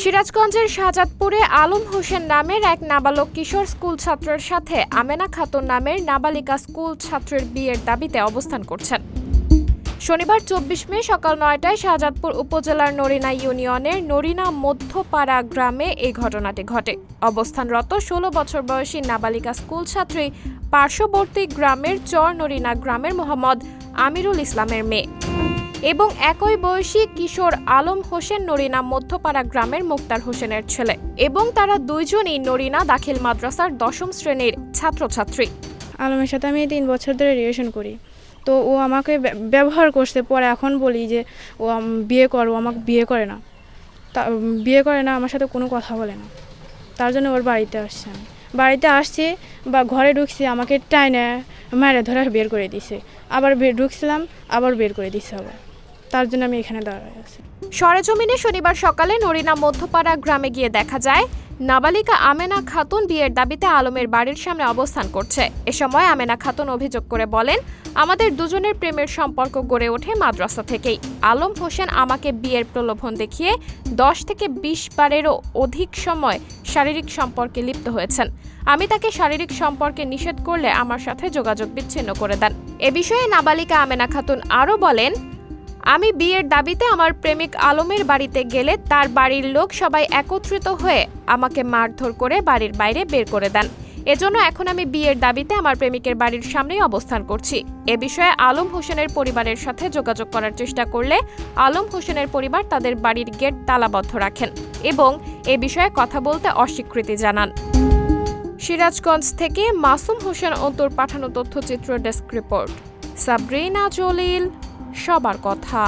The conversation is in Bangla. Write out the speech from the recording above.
সিরাজগঞ্জের শাহজাদপুরে আলম হোসেন নামের এক নাবালক কিশোর স্কুল ছাত্রের সাথে আমেনা খাতুন নামের নাবালিকা স্কুল ছাত্রের বিয়ের দাবিতে অবস্থান করছেন। শনিবার ২৪ মে সকাল ৯টায় শাহজাদপুর উপজেলার নরিনা ইউনিয়নের নরিনা মধ্যপাড়া গ্রামে এই ঘটনাটি ঘটে। অবস্থানরত ১৬ বছর বয়সী নাবালিকা স্কুল ছাত্রী পার্শ্ববর্তী গ্রামের চর নরিনা গ্রামের মোহাম্মদ আমিরুল ইসলামের মেয়ে এবং একই বয়সী কিশোর আলম হোসেন নরিনা মধ্যপাড়া গ্রামের মুক্তার হোসেনের ছেলে এবং তারা দুইজনই নরিনা দাখিল মাদ্রাসার ১০ম শ্রেণীর ছাত্রছাত্রী। আলমের সাথে আমি ৩ বছর ধরে রিলেশন করি, তো ও আমাকে ব্যবহার করছে। পরে এখন বলি যে ও বিয়ে করো, আমাকে বিয়ে করে না, আমার সাথে কোনো কথা বলে না। তার জন্য ওর বাড়িতে আসছে। আমি বাড়িতে আসছি বা ঘরে ঢুকছি, আমাকে টাইনে মারে ধরে বের করে দিছে। আবার ঢুকছিলাম, আবার বের করে দিচ্ছে আবার। তার জন্য আমি এখানে দাঁড়ায় আছি। সরেজমিনে শনিবার সকালে নরিনা মধ্যপাড়া গ্রামে গিয়ে দেখা যায় নাবালিকা আমেনা খাতুন বিয়ের দাবিতে আলমের বাড়ির সামনে অবস্থান করছে। এ সময় আমেনা খাতুন অভিযোগ করে বলেন, আমাদের দুজনের প্রেমের সম্পর্ক গড়ে ওঠে মাদ্রাসা থেকেই। আলম হোসেন আমাকে বিয়ের প্রলোভন দেখিয়ে ১০ থেকে ২০ বারেরও অধিক সময় শারীরিক সম্পর্কে লিপ্ত হয়েছেন। আমি তাকে শারীরিক সম্পর্কে নিষেধ করলে আমার সাথে যোগাযোগ বিচ্ছিন্ন করে দেন। এ বিষয়ে নাবালিকা আমেনা খাতুন আরও বলেন, আমি বিয়ের দাবিতে আমার প্রেমিক আলমের বাড়িতে গেলে তার বাড়ির লোক সবাই একত্রিত হয়ে আমাকে মারধর করে বাড়ির বাইরে বের করে দেন। এজন্য এখন আমি বিয়ের দাবিতে আমার প্রেমিকের বাড়ির সামনেই অবস্থান করছি। এ বিষয়ে আলম হোসেনের পরিবারের সাথে যোগাযোগ করার চেষ্টা করলে আলম হোসেনের পরিবার তাদের বাড়ির গেট তালাবদ্ধ রাখেন এবং এ বিষয়ে কথা বলতে অস্বীকৃতি জানান। সিরাজগঞ্জ থেকে মাসুম হোসেন অন্তর পাঠানো তথ্যচিত্র ডেস্ক রিপোর্ট। সাবরিনা জলিল, সবার কথা।